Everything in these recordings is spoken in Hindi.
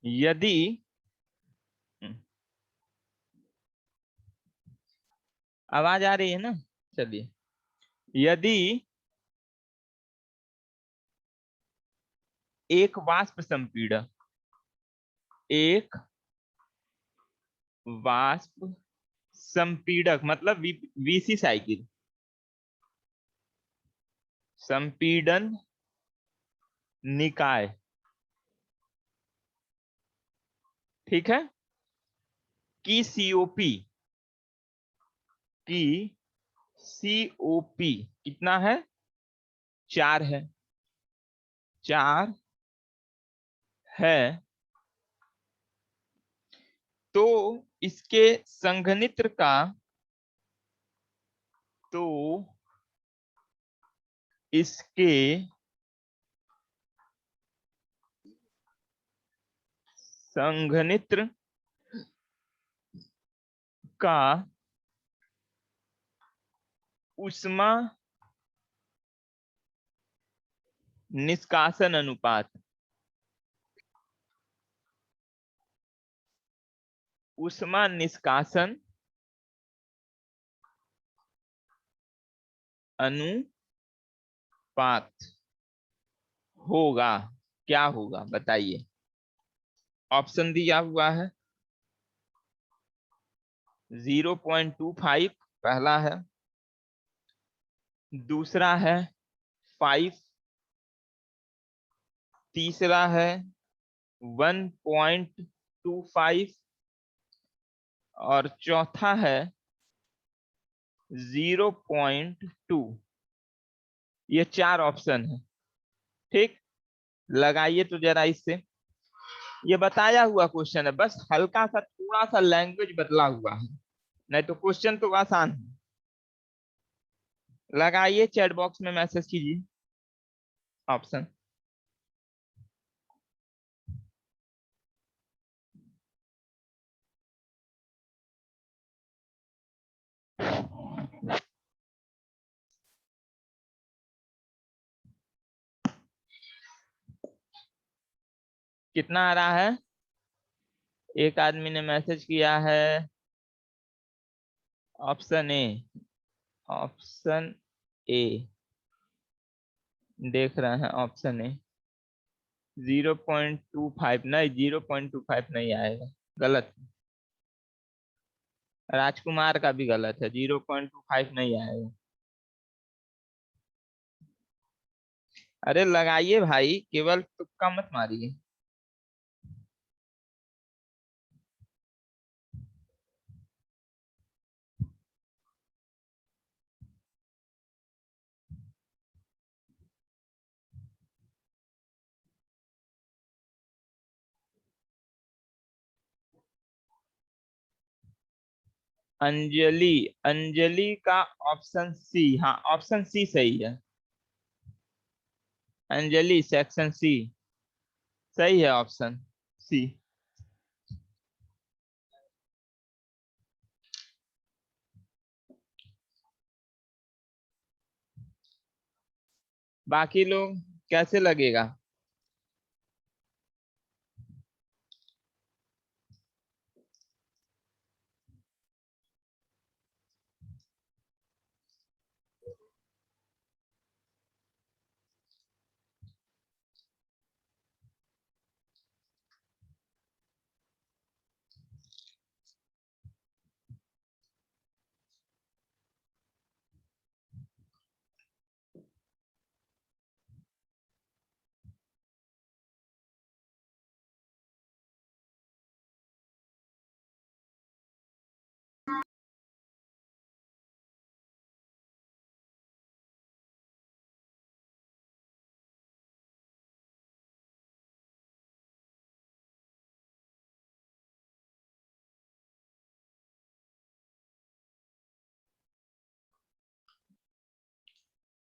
यदि आवाज आ रही है ना? चलिए, यदि एक वाष्प संपीड़क, एक वाष्प संपीड़क मतलब वीसी साइकिल, संपीड़न निकाय, ठीक है, की सीओपी, की सीओपी कितना है? 4 है, 4 है, तो इसके संघनित्र का, तो इसके संघनित्र का ऊष्मा निष्कासन अनुपात, ऊष्मा निष्कासन अनुपात होगा, क्या होगा बताइए? ऑप्शन दिया हुआ है, 0.25 पहला है, दूसरा है 5, तीसरा है 1.25 और चौथा है 0.2। ये 4 ऑप्शन है, ठीक। लगाइए तो जरा इससे, ये बताया हुआ क्वेश्चन है, बस हल्का सा थोड़ा सा लैंग्वेज बदला हुआ है, नहीं तो क्वेश्चन तो आसान है। लगाइए, चैट बॉक्स में मैसेज कीजिए ऑप्शन। कितना आ रहा है? एक आदमी ने मैसेज किया है ऑप्शन ए, ऑप्शन ए, देख रहे हैं ऑप्शन ए। 0.25 नहीं, 0.25 नहीं आएगा, गलत। राजकुमार का भी गलत है, 0.25 नहीं आएगा। अरे लगाइए भाई, केवल तुक्का मत मारिए। अंजलि, अंजलि का ऑप्शन सी, हाँ ऑप्शन सी सही है। अंजलि सेक्शन सी सही है, ऑप्शन सी। बाकी लोग कैसे लगेगा?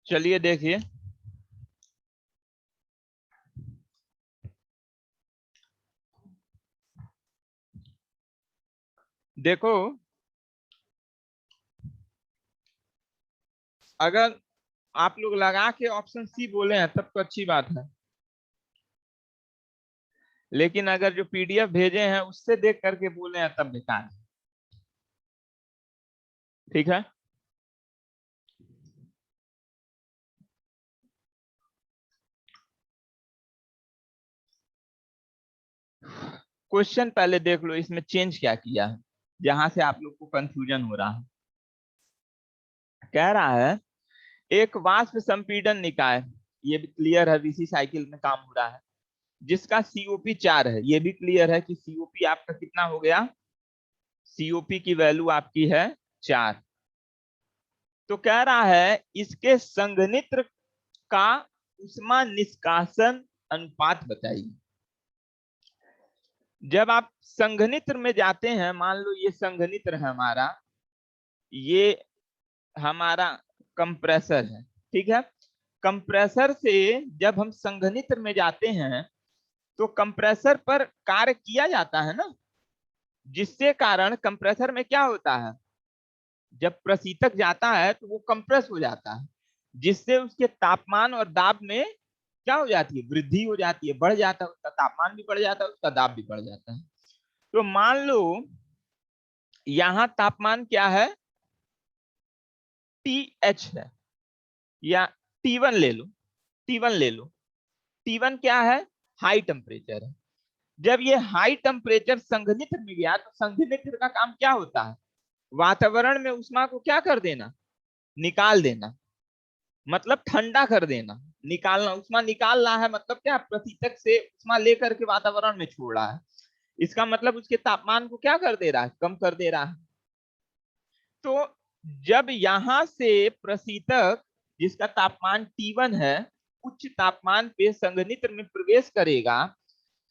चलिए देखिए, देखो अगर आप लोग लगा के ऑप्शन सी बोले हैं तब तो अच्छी बात है, लेकिन अगर जो पीडीएफ भेजे हैं उससे देख करके बोले हैं तब बेकार है। ठीक है, क्वेश्चन पहले देख लो, इसमें चेंज क्या किया है जहां से आप लोग को कंफ्यूजन हो रहा है। कह रहा है एक वाष्प संपीड़न निकाय, ये भी क्लियर है, वीसी साइकिल में काम हो रहा है, जिसका सीओपी 4 है। ये भी क्लियर है कि सीओपी आपका कितना हो गया, सीओपी की वैल्यू आपकी है 4। तो कह रहा है इसके संघनित्र का उष्मा निष्कासन अनुपात बताइए। जब आप संघनित्र में जाते हैं, मान लो ये संघनित्र है हमारा, ये हमारा कंप्रेसर है, ठीक है। कंप्रेसर से जब हम संघनित्र में जाते हैं तो कंप्रेसर पर कार्य किया जाता है ना, जिससे कारण कंप्रेसर में क्या होता है, जब प्रशीतक जाता है तो वो कंप्रेस हो जाता है, जिससे उसके तापमान और दाब में क्या हो जाती है, वृद्धि हो जाती है, बढ़ जाता है, उसका तापमान भी बढ़ जाता है, उसका दाब भी बढ़ जाता है। तो मान लो यहाँ तापमान क्या है, टी एच है, या T1 ले लो, T1 ले लो। T1 क्या है, हाई टेम्परेचर है। जब ये हाई टेम्परेचर संघनित्र में गया तो संघनित्र का काम क्या होता है, वातावरण में उष्मा को क्या कर देना, निकाल देना, मतलब ठंडा कर देना। निकालना, उष्मा निकाल रहा है मतलब क्या, प्रशीतक से उष्मा लेकर के वातावरण में छोड़ रहा है। इसका मतलब उसके तापमान को क्या कर दे रहा है, कम कर दे रहा है। तो जब यहां से प्रशीतक जिसका तापमान T1 है उच्च तापमान पे संघनित्र में प्रवेश करेगा,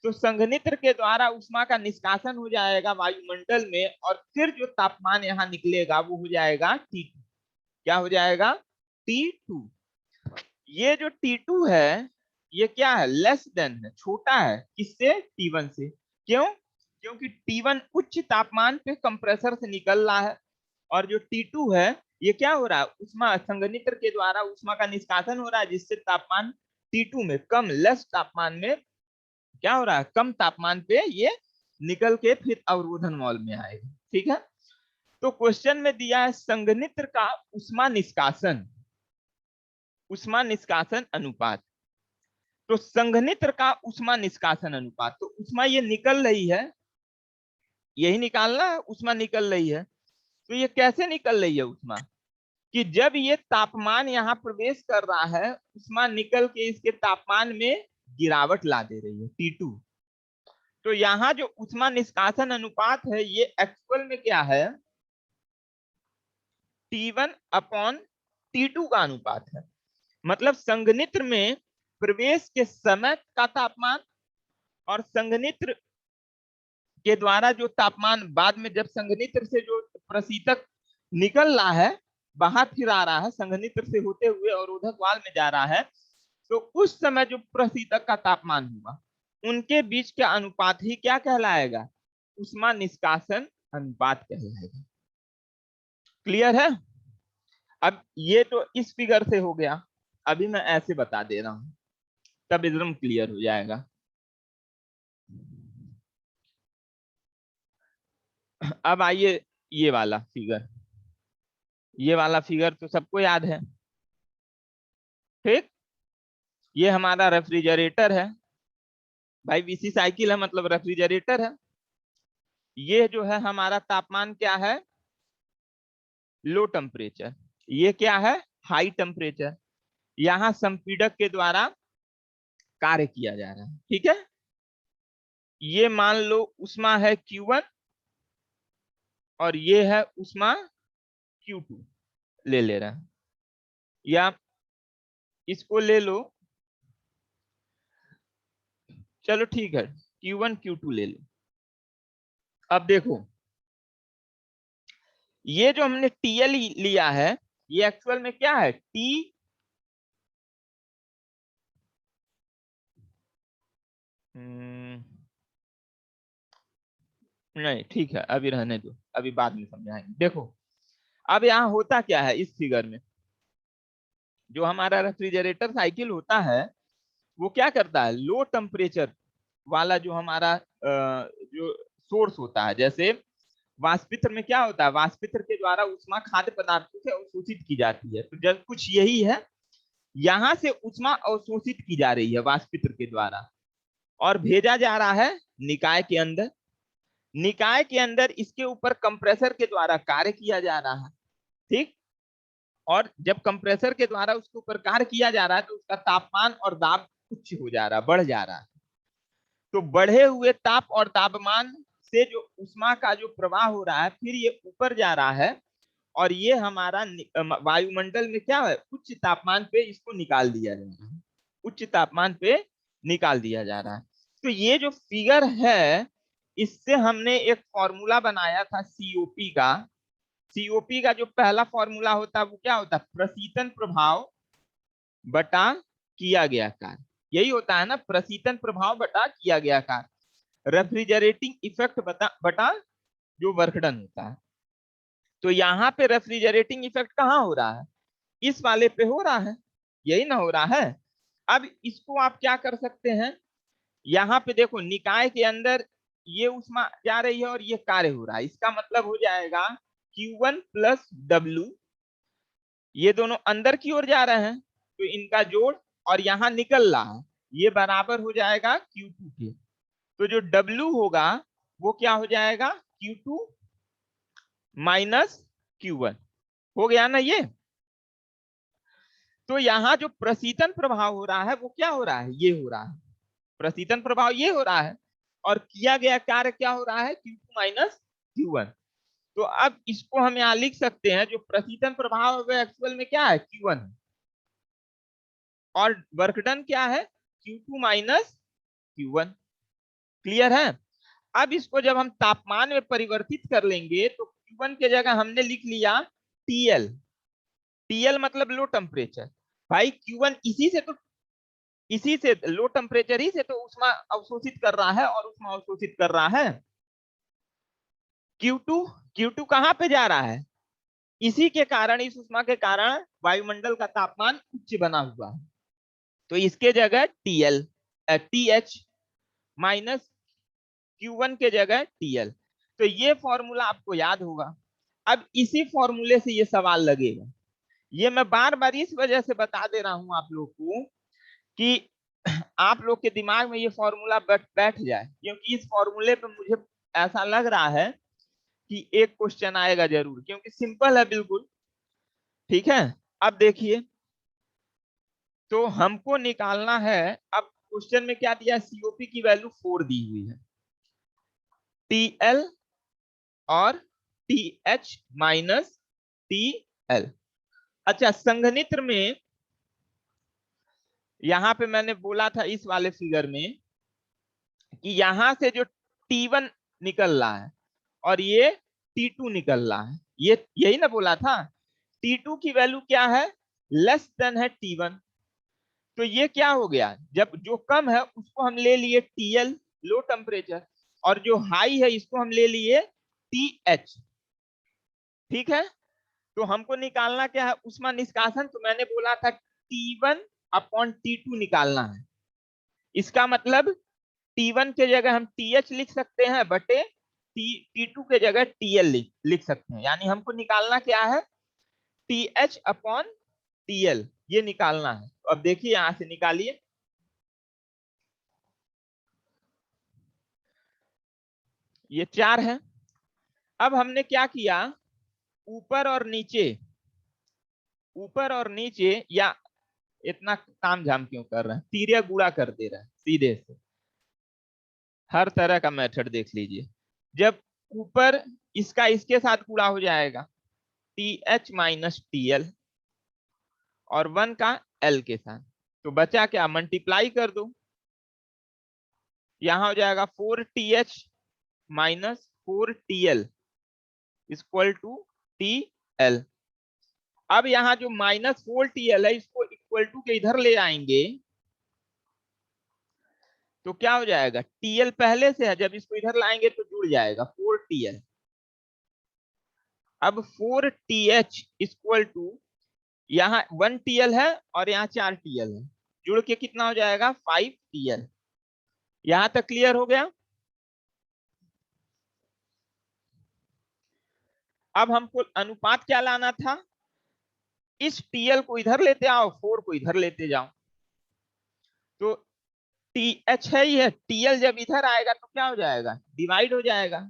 तो संघनित्र के द्वारा उष्मा का निष्कासन हो जाएगा वायुमंडल में, और फिर जो तापमान यहाँ निकलेगा वो हो जाएगा T2। क्या हो जाएगा, T2। ये जो T2 है ये क्या है, लेस देन है, छोटा है किससे, T1 से। क्यों, क्योंकि T1 उच्च तापमान पे कंप्रेसर से निकल रहा है, और जो T2 है ये क्या हो रहा है, उष्मा संघनित्र के द्वारा उष्मा का निष्कासन हो रहा है, जिससे तापमान T2 में कम, लेस तापमान में क्या हो रहा है, कम तापमान पे ये निकल के फिर अवरोधन मॉल में आएगा। ठीक है, तो क्वेश्चन में दिया है संघनित्र का उष्मा निष्कासन, उष्मा निष्कासन अनुपात। तो संघनित्र का उष्मा निष्कासन अनुपात, तो उष्मा ये निकल रही है, यही निकालना है, उष्मा निकल रही है। तो ये कैसे निकल रही है उष्मा, कि जब ये तापमान यहाँ प्रवेश कर रहा है, उष्मा निकल के इसके तापमान में गिरावट ला दे रही है, T2। तो यहाँ जो उष्मा निष्कासन अनुपात है ये एक्चुअल में क्या है, T1 अपॉन T2 का अनुपात है। मतलब संघनित्र में प्रवेश के समय का तापमान और संघनित्र के द्वारा जो तापमान बाद में, जब संघनित्र से जो प्रशीतक निकल रहा है, बाहर फिर आ रहा है, संघनित्र से होते हुए अवरोधक वाल में जा रहा है, तो उस समय जो प्रशीतक का तापमान हुआ उनके बीच का अनुपात ही क्या कहलाएगा, उष्मा निष्कासन अनुपात कहलाएगा। क्लियर है। अब ये तो इस फिगर से हो गया, अभी मैं ऐसे बता दे रहा हूं तब एकदम क्लियर हो जाएगा। अब आइए ये वाला फिगर, ये वाला फिगर तो सबको याद है। ठीक, ये हमारा रेफ्रिजरेटर है भाई, वीसी साइकिल है मतलब रेफ्रिजरेटर है। ये जो है हमारा तापमान क्या है, लो टेम्परेचर, ये क्या है, हाई टेम्परेचर। यहाँ संपीड़क के द्वारा कार्य किया जा रहा है। ठीक है, ये मान लो उष्मा है Q1 और ये है उष्मा Q2 ले रहा है, या इसको ले लो, चलो ठीक है Q1 Q2 ले लो। अब देखो ये जो हमने TL लिया है ये एक्चुअल में क्या है, T नहीं ठीक है, अभी रहने दो, अभी बाद में समझाएंगे। देखो अब यहाँ होता क्या है, इस फिगर में जो हमारा रेफ्रिजरेटर साइकिल होता है वो क्या करता है, लो टेम्परेचर वाला जो हमारा जो सोर्स होता है, जैसे वाष्पित्र में क्या होता है, वाष्पित्र के द्वारा ऊष्मा खाद्य पदार्थों से अवशोषित की जाती है, तो जब कुछ यही है, यहां से ऊष्मा अवशोषित की जा रही है वाष्पित्र के द्वारा और भेजा जा रहा है निकाय के अंदर। निकाय के अंदर इसके ऊपर कंप्रेसर के द्वारा कार्य किया जा रहा है, ठीक। और जब कंप्रेसर के द्वारा उसके ऊपर कार्य किया जा रहा है तो उसका तापमान और दाब उच्च हो जा रहा है, बढ़ जा रहा है। तो बढ़े हुए ताप और तापमान से जो ऊष्मा का जो प्रवाह हो रहा है, फिर ये ऊपर जा रहा है और ये हमारा वायुमंडल में क्या है, उच्च तापमान पे इसको निकाल दिया जा रहा है, उच्च तापमान पे निकाल दिया जा रहा है। तो ये जो फिगर है, इससे हमने एक फॉर्मूला बनाया था सीओपी का। सीओपी का जो पहला फॉर्मूला होता है वो क्या होता है, प्रशीतन प्रभाव बटा किया गया कार्य, यही होता है ना, प्रशीतन प्रभाव बटा किया गया कार्य, रेफ्रिजरेटिंग इफेक्ट बटा जो वर्क डन होता है। तो यहाँ पे रेफ्रिजरेटिंग इफेक्ट कहाँ हो रहा है, इस वाले पे हो रहा है, यही ना हो रहा है। अब इसको आप क्या कर सकते हैं, यहाँ पे देखो निकाय के अंदर ये ऊष्मा जा रही है और ये कार्य हो रहा है, इसका मतलब हो जाएगा Q1 प्लस W, ये दोनों अंदर की ओर जा रहे हैं तो इनका जोड़ और यहाँ निकल रहा है, ये बराबर हो जाएगा Q2 के। तो जो W होगा वो क्या हो जाएगा, Q2 माइनस Q1, हो गया ना ये। तो यहाँ जो प्रशीतन प्रभाव हो रहा है वो क्या हो रहा है, ये हो रहा है, प्रशीतन प्रभाव ये हो रहा है और किया गया कार्य क्या हो रहा है, Q2 माइनस Q1। तो अब इसको हम यहाँ लिख सकते हैं, जो प्रशीतन प्रभाव है एक्चुअल में क्या है, Q1, और वर्क डन क्या है, Q2 माइनस Q1। क्लियर है। अब इसको जब हम तापमान में परिवर्तित कर लेंगे तो Q1 के जगह हमने लिख लिया TL। TL मतलब लो टेम्परेचर, भाई Q1 इसी से लो टेम्परेचर ही से तो ऊष्मा अवशोषित कर रहा है और ऊष्मा अवशोषित कर रहा है। Q2 कहां पे जा रहा है, इसी के कारण, इस ऊष्मा के कारण वायुमंडल का तापमान उच्च बना हुआ है, तो इसके जगह TH माइनस Q1 के जगह TL। तो ये फॉर्मूला आपको याद होगा। अब इसी फॉर्मूले से ये सवाल लगेगा, ये मैं बार बार इस वजह से बता दे रहा हूं आप लोग को कि आप लोग के दिमाग में ये फॉर्मूला बैठ जाए, क्योंकि इस फॉर्मूले पे मुझे ऐसा लग रहा है कि एक क्वेश्चन आएगा जरूर, क्योंकि सिंपल है बिल्कुल, ठीक है। अब देखिए, तो हमको निकालना है, अब क्वेश्चन में क्या दिया, सीओपी की वैल्यू 4 दी हुई है, TL और TH माइनस TL। अच्छा, संघनित्र में यहां पे मैंने बोला था इस वाले फिगर में कि यहां से जो T1 निकल रहा है और ये T2 निकल रहा है, ये यही ना बोला था, T2 की वैल्यू क्या है, लेस देन है T1। तो ये क्या हो गया, जब जो कम है उसको हम ले लिए TL लो टेम्परेचर, और जो हाई है इसको हम ले लिए TH, ठीक है। तो हमको निकालना क्या है, ऊष्मा निष्कासन, तो मैंने बोला था T1 अपॉन T2 निकालना है। इसका मतलब T1 के जगह हम TH लिख सकते हैं बटे T2 के जगह TL लिख सकते हैं, यानी हमको निकालना क्या है, TH अपॉन TL, ये निकालना है। तो अब देखिए यहां से निकालिए, ये 4 है। अब हमने क्या किया, ऊपर और नीचे, ऊपर और नीचे, या इतना काम झाम क्यों कर रहे हैं, तिर्यक गुणा कर दे रहे हैं सीधे से, हर तरह का मेथड देख लीजिए। जब ऊपर इसका इसके साथ गुणा हो जाएगा, TH माइनस TL, और 1 का L के साथ, तो बचा क्या, मल्टीप्लाई कर दो, यहां हो जाएगा 4TH minus 4TL equal to TL। अब यहाँ जो माइनस 4TL है इसको इक्वल टू के इधर ले आएंगे तो क्या हो जाएगा, TL पहले से है, जब इसको इधर लाएंगे तो जुड़ जाएगा 4TL। अब 4TH इक्वल टू, यहाँ 1TL है और यहाँ 4TL है, जुड़ के कितना हो जाएगा 5TL। यहां तक क्लियर हो गया। अब हमको अनुपात क्या लाना था, इस टीएल को इधर लेते आओ, 4 को इधर लेते जाओ, तो टी एच है, ये टीएल जब इधर आएगा तो क्या हो जाएगा, डिवाइड हो जाएगा,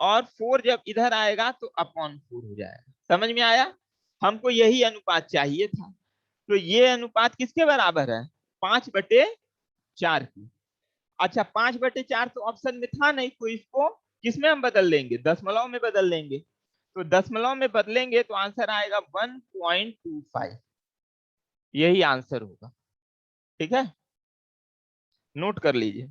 और 4 जब इधर आएगा तो अपॉन 4 हो जाएगा। समझ में आया, हमको यही अनुपात चाहिए था। तो ये अनुपात किसके बराबर है, 5/4 की। अच्छा 5/4 तो ऑप्शन में था नहीं, तो इसको किसमें हम बदल लेंगे, दशमलव में बदल लेंगे। तो दशमलव में बदलेंगे तो आंसर आएगा 1.25, यही आंसर होगा। ठीक है, नोट कर लीजिए।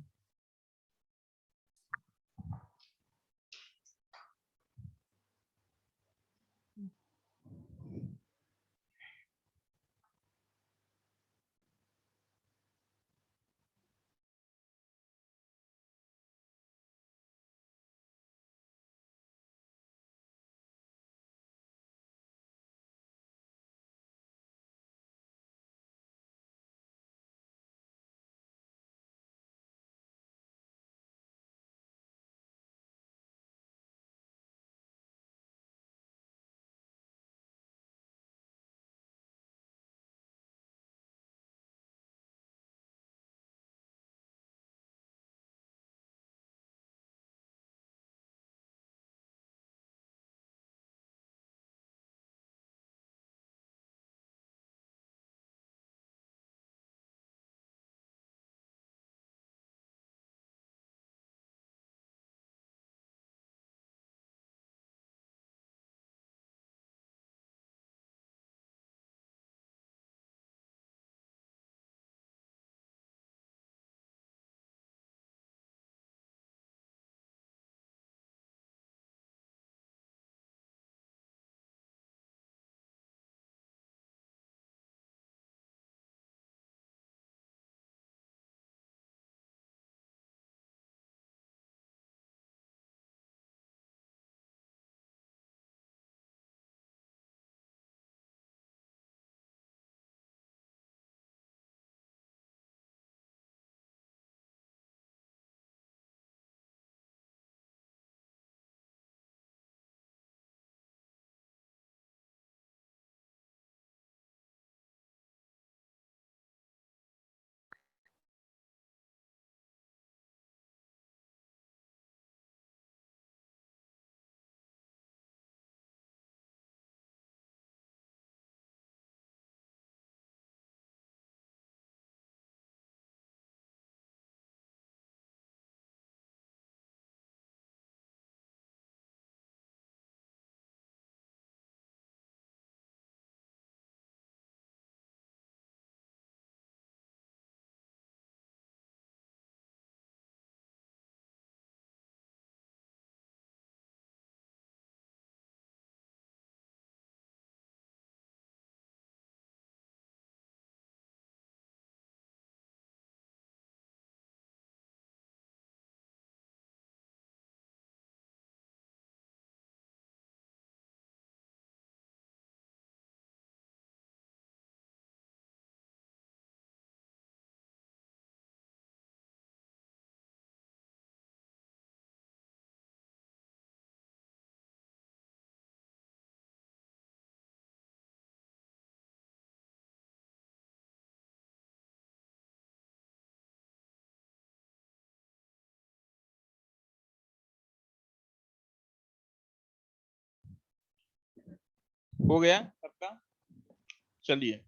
हो गया सबका, चलिए।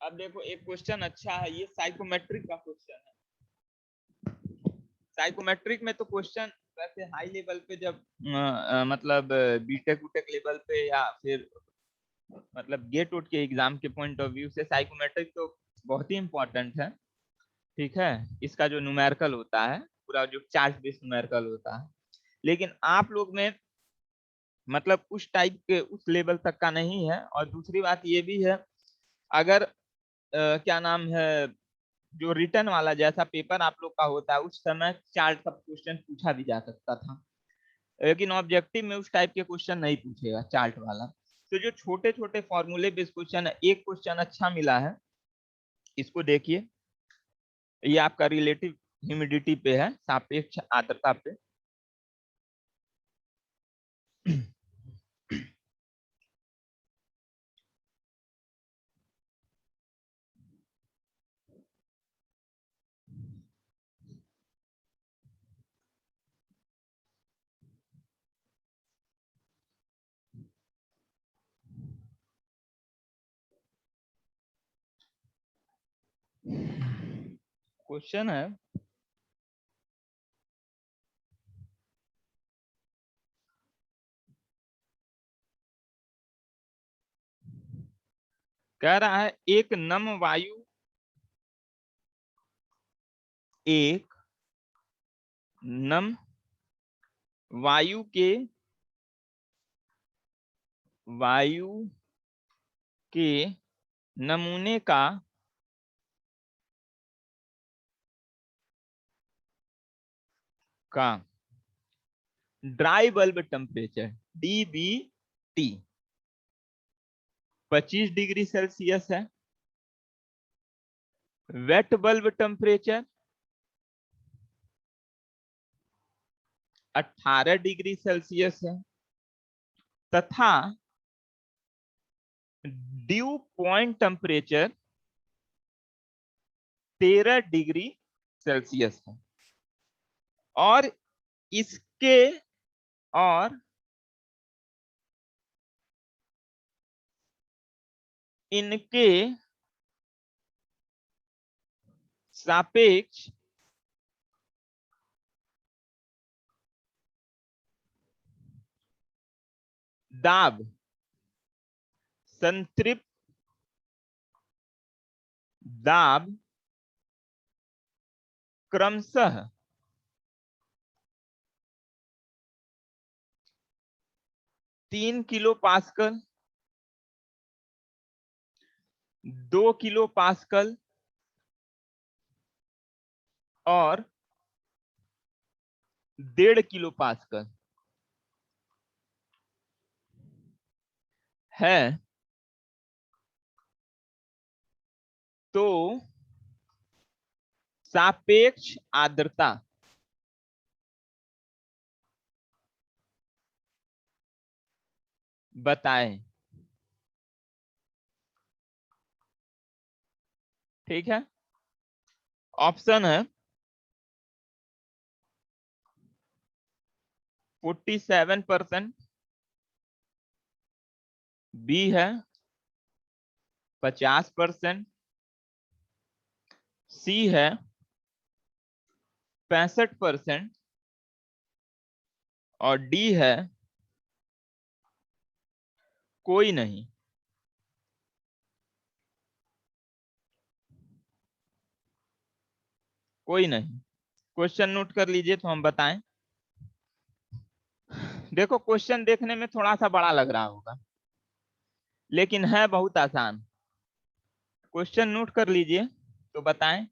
अब देखो एक क्वेश्चन अच्छा है, ये साइकोमेट्रिक का क्वेश्चन है। साइकोमेट्रिक में तो क्वेश्चन वैसे हाई लेवल पे जब मतलब बीटेक उटेक लेवल पे या फिर मतलब गेट उट के एग्जाम के पॉइंट ऑफ व्यू से साइकोमेट्रिक तो बहुत ही इंपॉर्टेंट है। ठीक है, इसका जो न्यूमेरिकल होता है, पूरा जो चार्ट बेस्ड न्यूमेरिकल होता है, लेकिन आप लोग में मतलब उस टाइप के उस लेवल तक का नहीं है। और दूसरी बात ये भी है, अगर क्या नाम है, जो रिटर्न वाला जैसा पेपर आप लोग का होता है उस समय चार्ट का क्वेश्चन पूछा भी जा सकता था, लेकिन ऑब्जेक्टिव में उस टाइप के क्वेश्चन नहीं पूछेगा चार्ट वाला। तो जो छोटे छोटे फॉर्मूले बेस्ड क्वेश्चन है, एक क्वेश्चन अच्छा मिला है, इसको देखिए। ये आपका रिलेटिव ह्यूमिडिटी पे है, सापेक्ष आर्द्रता पे। क्वेश्चन है, कह रहा है एक नम वायु, एक नम वायु के नमूने का dry bulb temperature DBT 25 degree Celsius है। Wet bulb temperature 18 degree Celsius है तथा dew point temperature 13 degree Celsius है। और इसके और इनके सापेक्ष दाब, संतृप्त दाब क्रमशः 3 किलो पास्कल, 2 किलो पास्कल और 1.5 किलो पास्कल है। तो सापेक्ष आर्द्रता बताएं। ठीक है, ऑप्शन है 47%, बी है 50%, सी है 65% और डी है कोई नहीं। कोई नहीं, क्वेश्चन नोट कर लीजिए तो हम बताएं। देखो क्वेश्चन देखने में थोड़ा सा बड़ा लग रहा होगा, लेकिन है बहुत आसान। क्वेश्चन नोट कर लीजिए तो बताएं।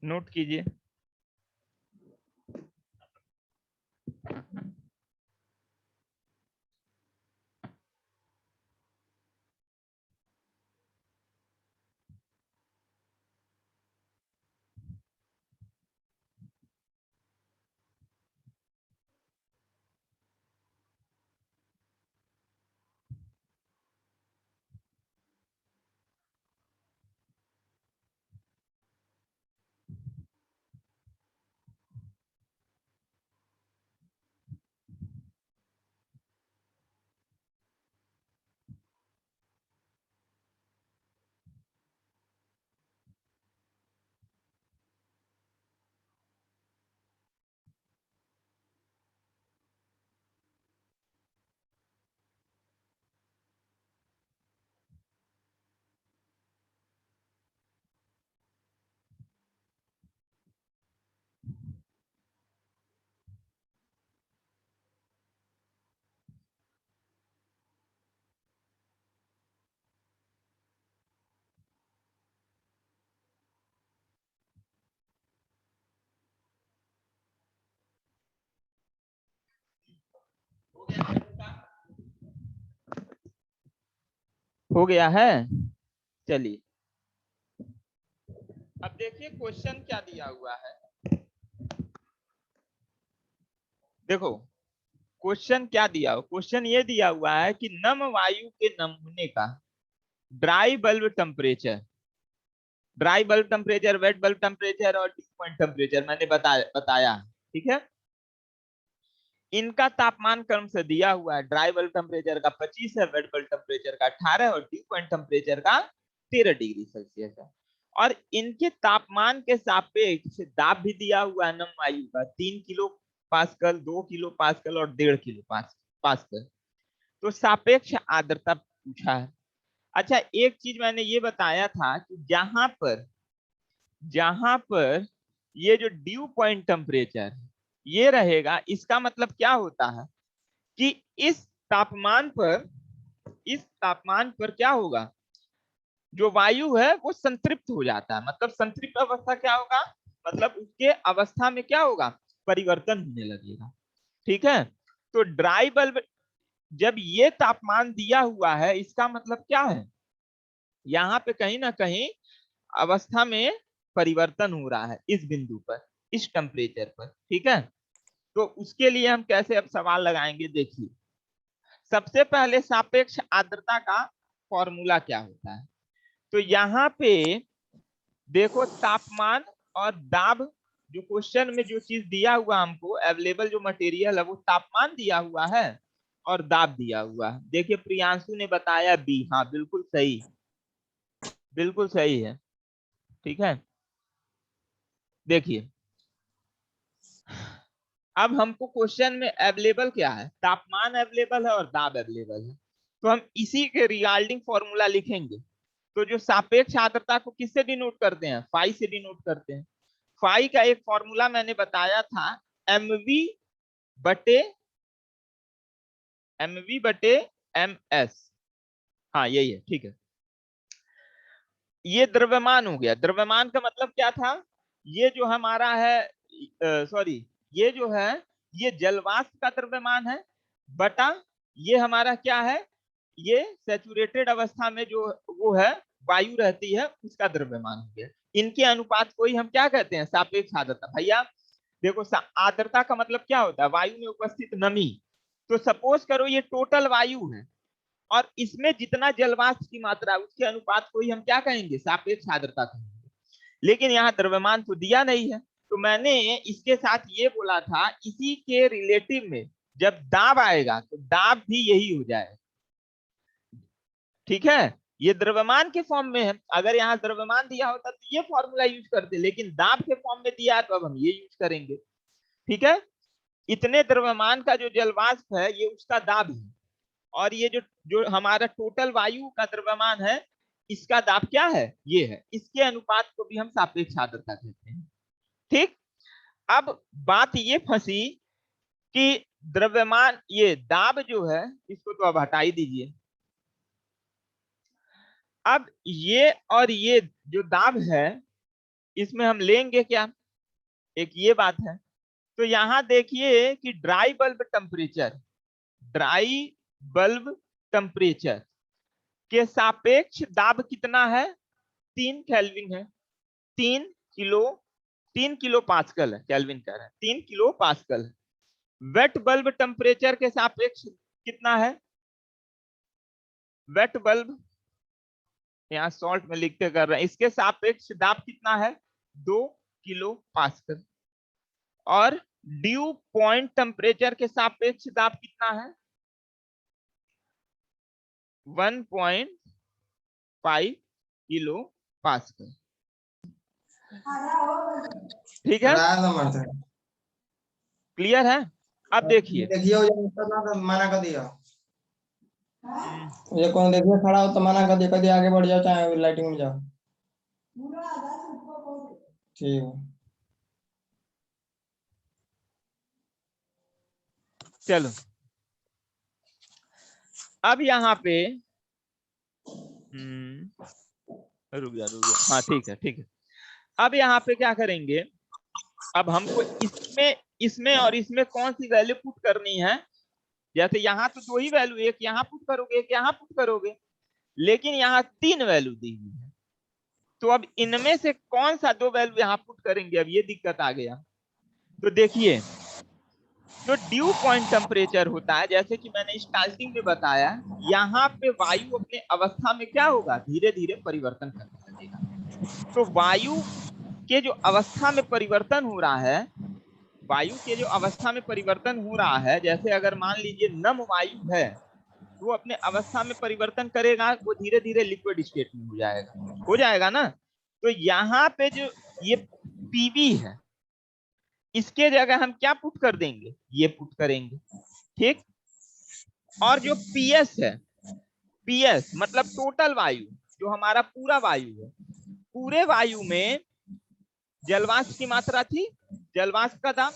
नोट कीजिए। हो गया है। चलिए अब देखिए क्वेश्चन क्या दिया हुआ है। देखो क्वेश्चन क्या दिया हुआ, क्वेश्चन ये दिया हुआ है कि नम वायु के नमूने का dry bulb temperature, dry bulb temperature, wait bulb temperature और ड्यू पॉइंट टेम्परेचर मैंने बताया, ठीक है। इनका तापमान क्रम से दिया हुआ है। ड्राई बल्ब टेम्परेचर का 25 है, वेट बल्ब टेम्परेचर का 18 और ड्यू पॉइंट टेम्परेचर का 13 डिग्री सेल्सियस है। और इनके तापमान के सापेक्ष दाब भी दिया हुआ है नम वायु का 3 किलो पास्कल, 2 किलो पास्कल और 1.5 किलो पास्कल। तो सापेक्ष आर्द्रता पूछा है। अच्छा एक चीज मैंने ये बताया था कि जहां पर ये जो ड्यू पॉइंट टेम्परेचर ये रहेगा, इसका मतलब क्या होता है कि इस तापमान पर क्या होगा, जो वायु है वो संतृप्त हो जाता है। मतलब संतृप्त अवस्था क्या होगा, मतलब उसके अवस्था में क्या होगा, परिवर्तन होने लगेगा, ठीक है। तो ड्राई बल्ब जब ये तापमान दिया हुआ है, इसका मतलब क्या है, यहाँ पे कहीं ना कहीं अवस्था में परिवर्तन हो रहा है इस बिंदु पर, इस टेम्परेचर पर, ठीक है। तो उसके लिए हम कैसे अब सवाल लगाएंगे, देखिए सबसे पहले सापेक्ष आर्द्रता का फॉर्मूला क्या होता है। तो यहाँ पे देखो तापमान और दाब, जो क्वेश्चन में जो चीज दिया हुआ हमको अवेलेबल जो मटेरियल है वो तापमान दिया हुआ है और दाब दिया हुआ है। देखिए प्रियांशु ने बताया बी, हाँ बिल्कुल सही, बिल्कुल सही है, ठीक है। देखिए अब हमको क्वेश्चन में अवेलेबल क्या है, तापमान अवेलेबल है और दाब अवेलेबल है। तो हम इसी के रिगार्डिंग फॉर्मूला लिखेंगे। तो जो सापेक्ष आर्द्रता को किससे डिनोट करते हैं, फाई से डिनोट करते हैं। फाई का एक फॉर्मूला मैंने बताया था, mv बटे ms। हाँ यही है, ठीक है। ये द्रव्यमान हो गया। द्रव्यमान का मतलब क्या था, ये जो हमारा है, सॉरी ये जो है ये जलवाष्प का द्रव्यमान है, बटा ये हमारा क्या है, ये सैचुरेटेड अवस्था में जो वो है वायु रहती है उसका द्रव्यमान हो गया। इनके अनुपात को ही हम क्या कहते हैं, सापेक्ष आर्द्रता। भैया देखो आर्द्रता का मतलब क्या होता है, वायु में उपस्थित नमी। तो सपोज करो ये टोटल वायु है और इसमें जितना जलवाष्प की मात्रा है उसके अनुपात को ही हम क्या कहेंगे, सापेक्ष आर्द्रता कहेंगे। लेकिन यहाँ द्रव्यमान तो दिया नहीं है, तो मैंने इसके साथ ये बोला था इसी के रिलेटिव में जब दाब आएगा तो दाब भी यही हो जाए, ठीक है। ये द्रव्यमान के फॉर्म में है, अगर यहाँ द्रव्यमान दिया होता तो ये फॉर्मूला यूज करते, लेकिन दाब के फॉर्म में दिया है तो अब हम ये यूज करेंगे, ठीक है। इतने द्रव्यमान का जो जलवाष्प है ये उसका दाब है, और ये जो जो हमारा टोटल वायु का द्रव्यमान है इसका दाब क्या है, ये है। इसके अनुपात को भी हम सापेक्ष आर्द्रता कहते हैं, ठीक। अब बात ये फंसी कि द्रव्यमान ये दाब जो है इसको तो अब हटा ही दीजिए। अब ये और ये जो दाब है इसमें हम लेंगे क्या, एक ये बात है। तो यहां देखिए कि ड्राई बल्ब टेम्परेचर के सापेक्ष दाब कितना है, 3 केल्विन है, 3 किलो 3 किलो पास्कल है, केल्विन कह रहे हैं, 3 किलो पास्कल है। वेट बल्ब टेम्परेचर के सापेक्ष कितना है, वेट बल्ब यहाँ सॉल्ट में लिखते कर रहे हैं, इसके सापेक्ष दाब कितना है, 2 किलो पास्कल। और ड्यू पॉइंट टेम्परेचर के सापेक्ष दाब कितना है, 1.5 किलो पास्कल, ठीक है, क्लियर है। अब देखिए मना कर दिया, ये कौन देखिए खड़ा हो तो मना कर दिया, कभी आगे बढ़ जाओ चाहे लाइटिंग में जाओ, ठीक है। चलो अब यहाँ पे रुक जा, हाँ ठीक है, ठीक है। अब यहाँ पे क्या करेंगे, अब हमको इसमें इसमें और इसमें कौन सी वैल्यू पुट करनी है। जैसे यहाँ तो दो ही वैल्यू, एक यहाँ पुट करोगे एक यहाँ पुट करोगे, लेकिन यहाँ 3 वैल्यू दी हुई है। तो अब इनमें से कौन सा 2 वैल्यू यहाँ पुट करेंगे, अब ये दिक्कत आ गया। तो देखिए, जो ड्यू पॉइंट टेम्परेचर होता है, जैसे कि मैंने स्टार्टिंग में बताया, यहाँ पे वायु अपने अवस्था में क्या होगा, धीरे धीरे परिवर्तन करने लगेगा। तो वायु के जो अवस्था में परिवर्तन हो रहा है, वायु के जो अवस्था में परिवर्तन हो रहा है, जैसे अगर मान लीजिए नम वायु है, वो अपने अवस्था में परिवर्तन करेगा, वो धीरे धीरे लिक्विड स्टेट में हो जाएगा ना। तो यहाँ पे जो ये पीवी है, इसके जगह हम क्या पुट कर देंगे, ये पुट करेंगे, ठीक। और जो पीएस है, पीएस मतलब टोटल वायु, जो हमारा पूरा वायु है, पूरे वायु में जलवाष्प की मात्रा थी, जलवाष्प का दाब।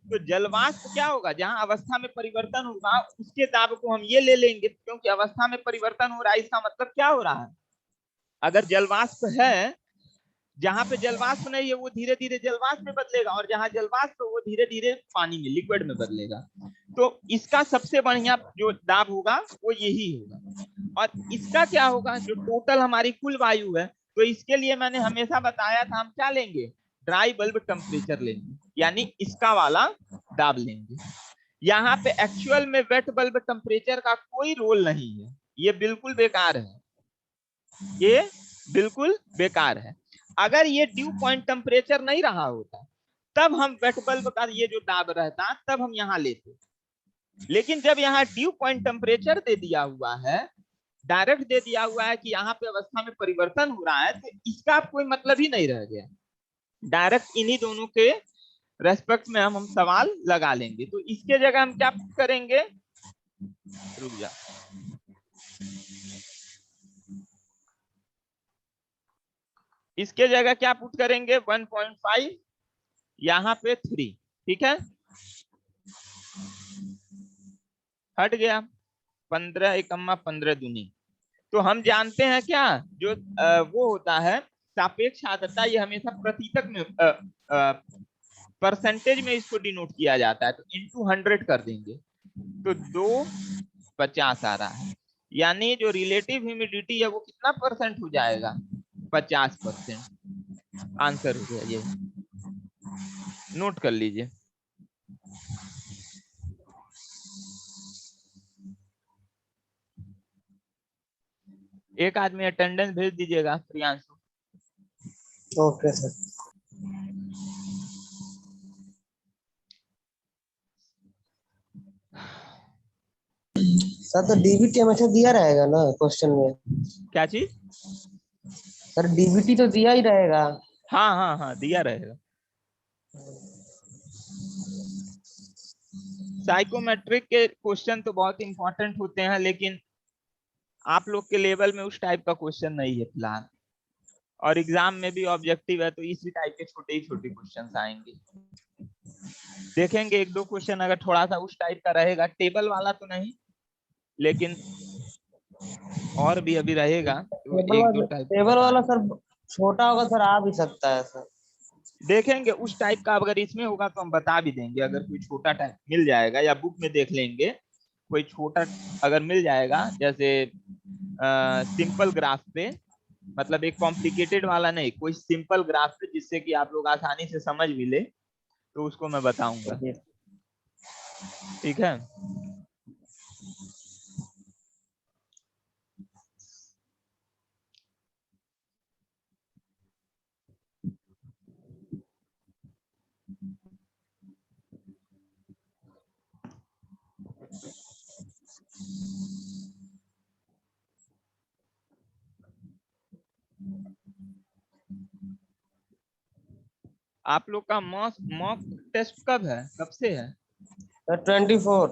तो जलवाष्प क्या होगा, जहां अवस्था में परिवर्तन होगा उसके दाब को हम ये ले लेंगे, क्योंकि अवस्था में परिवर्तन हो रहा है, इसका मतलब क्या हो रहा है, अगर जलवाष्प है, जहां पे जलवाष्प नहीं है वो धीरे धीरे जलवाष्प में बदलेगा, और जहां जलवाष्प वो धीरे धीरे पानी में, लिक्विड में बदलेगा। तो इसका सबसे बढ़िया जो दाब होगा वो यही होगा। और इसका क्या होगा, जो टोटल हमारी कुल वायु है, तो इसके लिए मैंने हमेशा बताया था, हम क्या लेंगे, ड्राई बल्ब टेम्परेचर लेंगे, यानी इसका वाला दाब लेंगे। यहाँ पे एक्चुअल में वेट बल्ब टेम्परेचर का कोई रोल नहीं है, ये बिल्कुल बेकार है, ये बिल्कुल बेकार है। अगर ये ड्यू पॉइंट टेम्परेचर नहीं रहा होता, तब हम वेट बल्ब का ये जो दाब रहता, तब हम यहाँ लेते। लेकिन जब यहाँ ड्यू पॉइंट टेम्परेचर दे दिया हुआ है, डायरेक्ट दे दिया हुआ है कि यहाँ पे अवस्था में परिवर्तन हो रहा है, तो इसका कोई मतलब ही नहीं रह गया। डायरेक्ट इन्हीं दोनों के रेस्पेक्ट में हम सवाल लगा लेंगे। तो इसके जगह हम क्या करेंगे, रुक जा, इसके जगह क्या पुट करेंगे, 1.5, यहाँ पे 3, ठीक है, हट गया, 15 एकम्मा 15 दूनी। तो हम जानते हैं क्या, जो वो होता है सापेक्ष आर्द्रता, ये हमेशा प्रतिशत में परसेंटेज में इसको डिनोट किया जाता है, तो इंटू 100 कर देंगे, तो 250 आ रहा है। यानी जो रिलेटिव ह्यूमिडिटी है वो कितना परसेंट हो जाएगा, 50%। आंसर हो गया ये, नोट कर लीजिए। एक आदमी अटेंडेंस भेज दीजिएगा, प्रियांशु। Okay sir. सर तो डीबीटी हमेशा दिया रहेगा ना क्वेश्चन में? क्या चीज? सर डीबीटी तो दिया ही रहेगा। हाँ हाँ हाँ, दिया रहेगा। साइकोमेट्रिक के क्वेश्चन तो बहुत इंपॉर्टेंट होते हैं, लेकिन आप लोग के लेवल में उस टाइप का क्वेश्चन नहीं है फिलहाल, और एग्जाम में भी ऑब्जेक्टिव है, तो इसी टाइप के छोटे ही छोटे क्वेश्चन आएंगे। देखेंगे 1-2 क्वेश्चन अगर थोड़ा सा उस टाइप का रहेगा, टेबल वाला तो नहीं, लेकिन और भी अभी रहेगा, तो 1-2 टाइप टेबल वाला सर छोटा होगा सर, आ भी सकता है सर। देखेंगे उस टाइप का, अगर इसमें होगा तो हम बता भी देंगे। अगर कोई छोटा टाइप मिल जाएगा, या बुक में देख लेंगे कोई छोटा अगर मिल जाएगा, जैसे सिंपल ग्राफ पे, मतलब एक कॉम्प्लिकेटेड वाला नहीं, कोई सिंपल ग्राफ पे जिससे कि आप लोग आसानी से समझ भी ले, तो उसको मैं बताऊंगा, ठीक है। आप लोग का मॉक मॉक टेस्ट कब है, कब से है? सर 24।